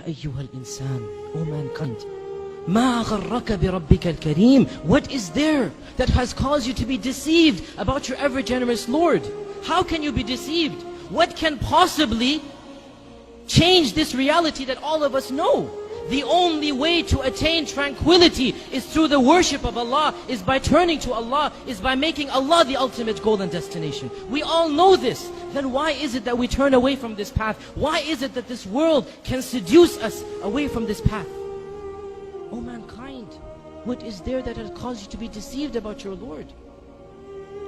أيها الإنسان, O mankind, ما غرك بربك الكريم. What is there that has caused you to be deceived about your ever generous Lord? How can you be deceived? What can possibly change this reality that all of us know? The only way to attain tranquility is through the worship of Allah, is by turning to Allah, is by making Allah the ultimate goal and destination. We all know this. Then why is it that we turn away from this path? Why is it that this world can seduce us away from this path? O mankind, what is there that has caused you to be deceived about your Lord?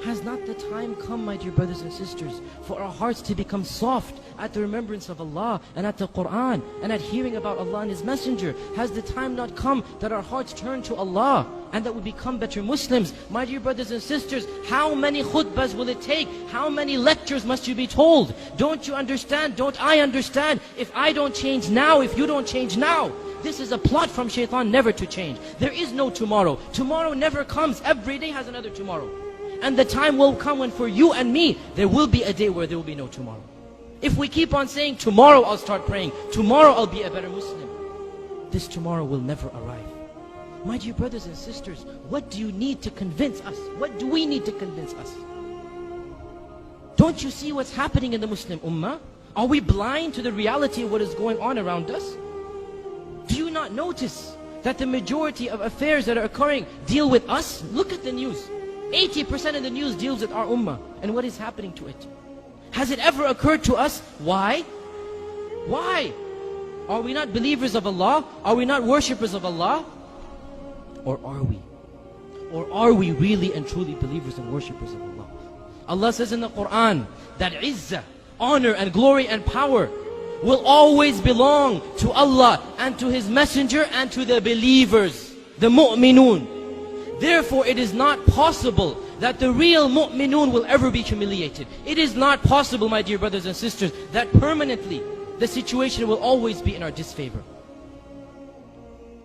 Has not the time come, my dear brothers and sisters, for our hearts to become soft at the remembrance of Allah and at the Qur'an and at hearing about Allah and His Messenger? Has the time not come that our hearts turn to Allah and that we become better Muslims? My dear brothers and sisters, how many khutbahs will it take? How many lectures must you be told? Don't you understand? Don't I understand? If I don't change now, if you don't change now, this is a plot from shaitan never to change. There is no tomorrow. Tomorrow never comes. Every day has another tomorrow. And the time will come when for you and me, there will be a day where there will be no tomorrow. If we keep on saying, tomorrow I'll start praying, tomorrow I'll be a better Muslim, this tomorrow will never arrive. My dear brothers and sisters, what do you need to convince us? What do we need to convince us? Don't you see what's happening in the Muslim Ummah? Are we blind to the reality of what is going on around us? Do you not notice that the majority of affairs that are occurring deal with us? Look at the news. 80% of the news deals with our ummah and what is happening to it. Has it ever occurred to us? Why? Why? Are we not believers of Allah? Are we not worshippers of Allah? Or are we? Or are we really and truly believers and worshippers of Allah? Allah says in the Qur'an that izzah, honor and glory and power will always belong to Allah and to His Messenger and to the believers, the mu'minun. Therefore, it is not possible that the real mu'minun will ever be humiliated. It is not possible, my dear brothers and sisters, that permanently the situation will always be in our disfavor.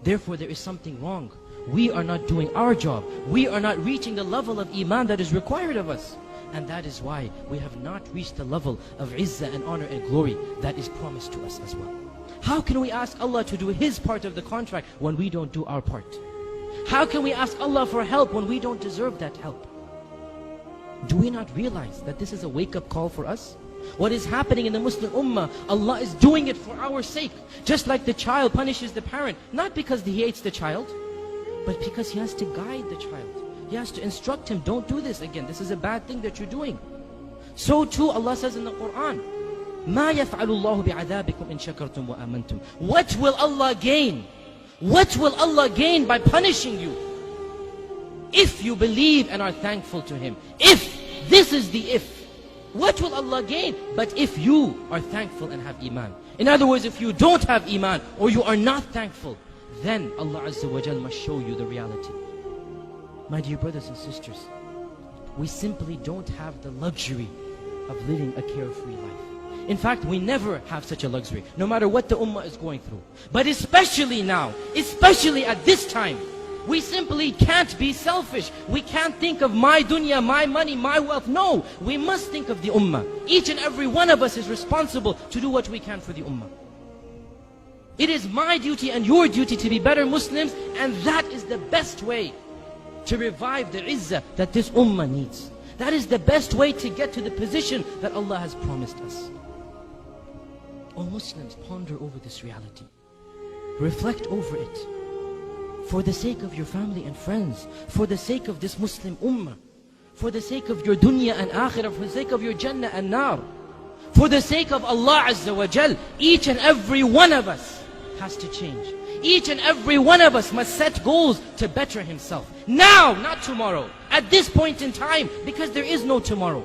Therefore, there is something wrong. We are not doing our job. We are not reaching the level of iman that is required of us. And that is why we have not reached the level of izzah and honor and glory that is promised to us as well. How can we ask Allah to do His part of the contract when we don't do our part? How can we ask Allah for help when we don't deserve that help? Do we not realize that this is a wake-up call for us? What is happening in the Muslim Ummah, Allah is doing it for our sake. Just like the child punishes the parent, not because he hates the child, but because he has to guide the child. He has to instruct him, don't do this again. This is a bad thing that you're doing. So too Allah says in the Qur'an, مَا يَفْعَلُ اللَّهُ بِعَذَابِكُمْ إِن شَكَرْتُمْ وَآمَنْتُمْ. What will Allah gain? What will Allah gain by punishing you? If you believe and are thankful to Him. If, this is the if. What will Allah gain? But if you are thankful and have iman. In other words, if you don't have iman or you are not thankful, then Allah Azza wa Jal must show you the reality. My dear brothers and sisters, we simply don't have the luxury of living a carefree life. In fact, we never have such a luxury, no matter what the ummah is going through. But especially now, especially at this time, we simply can't be selfish. We can't think of my dunya, my money, my wealth. No, we must think of the ummah. Each and every one of us is responsible to do what we can for the ummah. It is my duty and your duty to be better Muslims, and that is the best way to revive the izzah that this ummah needs. That is the best way to get to the position that Allah has promised us. O Muslims, ponder over this reality. Reflect over it. For the sake of your family and friends, for the sake of this Muslim ummah, for the sake of your dunya and akhirah, for the sake of your jannah and nar, for the sake of Allah Azza wa Jal, each and every one of us has to change. Each and every one of us must set goals to better himself. Now, not tomorrow. At this point in time, because there is no tomorrow.